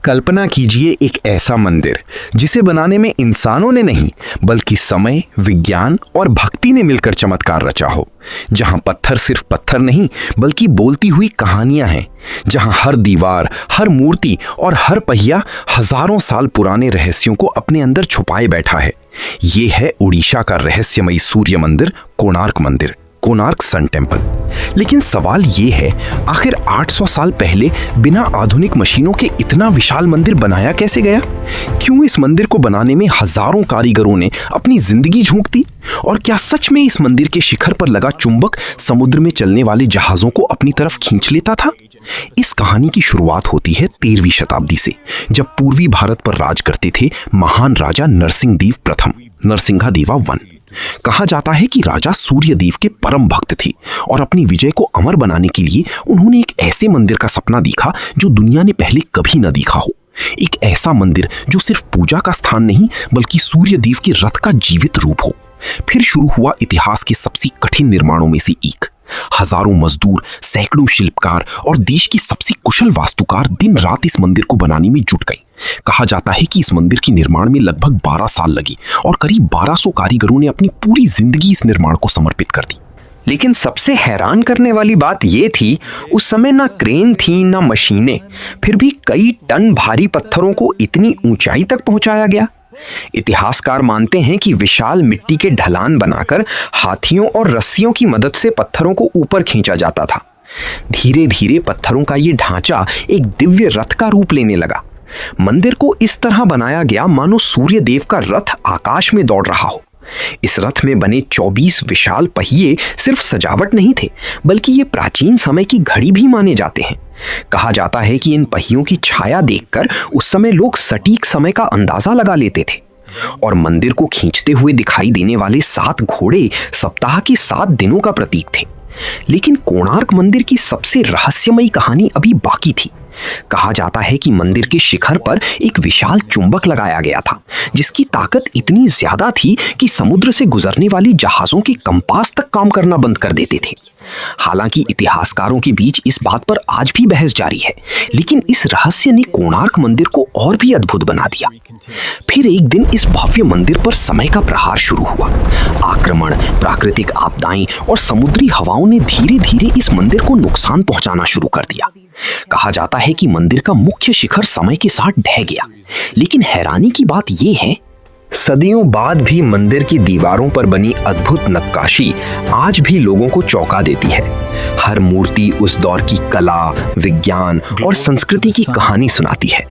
कल्पना कीजिए एक ऐसा मंदिर जिसे बनाने में इंसानों ने नहीं बल्कि समय, विज्ञान और भक्ति ने मिलकर चमत्कार रचा हो। जहां पत्थर सिर्फ पत्थर नहीं बल्कि बोलती हुई कहानियां हैं। जहां हर दीवार, हर मूर्ति और हर पहिया हजारों साल पुराने रहस्यों को अपने अंदर छुपाए बैठा है। ये है उड़ीसा का रहस्यमयी सूर्य मंदिर, कोणार्क मंदिर, कोणार्क सन टेम्पल। लेकिन सवाल ये है, आखिर 800 साल पहले बिना आधुनिक मशीनों के इतना विशाल मंदिर बनाया कैसे गया? क्यों इस मंदिर को बनाने में हजारों कारीगरों ने अपनी जिंदगी झोंक दी? और क्या सच में इस मंदिर के शिखर पर लगा चुंबक समुद्र में चलने वाले जहाजों को अपनी तरफ खींच लेता था? इस कहानी की शुरुआत होती है 13वीं शताब्दी से, जब पूर्वी भारत पर राज करते थे महान राजा नरसिंहदेव प्रथम, नरसिंहादेवा वन। कहा जाता है कि राजा सूर्यदेव के परम भक्त थे और अपनी विजय को अमर बनाने के लिए उन्होंने एक ऐसे मंदिर का सपना देखा जो दुनिया ने पहले कभी न देखा हो। एक ऐसा मंदिर जो सिर्फ पूजा का स्थान नहीं बल्कि सूर्यदेव के रथ का जीवित रूप हो। फिर शुरू हुआ इतिहास के सबसे कठिन निर्माणों में से एक। हजारों मजदूर, सैकड़ों शिल्पकार और देश की सबसे कुशल वास्तुकार दिन रात इस मंदिर को बनाने में जुट गए। कहा जाता है कि इस मंदिर के निर्माण में लगभग 12 साल लगे और करीब 1200 कारीगरों ने अपनी पूरी जिंदगी इस निर्माण को समर्पित कर दी। लेकिन सबसे हैरान करने वाली बात यह थी, उस समय ना क्रेन थी ना मशीनें, फिर भी कई टन भारी पत्थरों को इतनी ऊंचाई तक पहुंचाया गया। इतिहासकार मानते हैं कि विशाल मिट्टी के ढलान बनाकर हाथियों और रस्सियों की मदद से पत्थरों को ऊपर खींचा जाता था। धीरे धीरे पत्थरों का ये ढांचा एक दिव्य रथ का रूप लेने लगा। मंदिर को इस तरह बनाया गया मानो सूर्यदेव का रथ आकाश में दौड़ रहा हो। इस रथ में बने 24 विशाल पहिए सिर्फ सजावट नहीं थे बल्कि ये प्राचीन समय की घड़ी भी माने जाते हैं। कहा जाता है कि इन पहियों की छाया देखकर उस समय लोग सटीक समय का अंदाजा लगा लेते थे। और मंदिर को खींचते हुए दिखाई देने वाले 7 घोड़े सप्ताह के 7 दिनों का प्रतीक थे। लेकिन कोणार्क मंदिर की सबसे रहस्यमयी कहानी अभी बाकी थी। कहा जाता है कि मंदिर के शिखर पर एक विशाल चुंबक लगाया गया था जिसकी ताकत इतनी ज्यादा थी कि समुद्र से गुजरने वाली जहाजों के कंपास तक काम करना बंद कर देते थे। हालांकि इतिहासकारों के बीच इस बात पर आज भी बहस जारी है, लेकिन इस रहस्य ने कोणार्क मंदिर को और भी अद्भुत बना दिया। फिर एक दिन इस भव्य मंदिर पर समय का प्रहार शुरू हुआ। आक्रमण, प्राकृतिक आपदाएं और समुद्री हवाओं ने धीरे धीरे इस मंदिर को नुकसान पहुंचाना शुरू कर दिया। कहा जाता है कि मंदिर का मुख्य शिखर समय के साथ ढह गया। लेकिन हैरानी की बात यह है, सदियों बाद भी मंदिर की दीवारों पर बनी अद्भुत नक्काशी आज भी लोगों को चौंका देती है। हर मूर्ति उस दौर की कला, विज्ञान और संस्कृति की कहानी सुनाती है।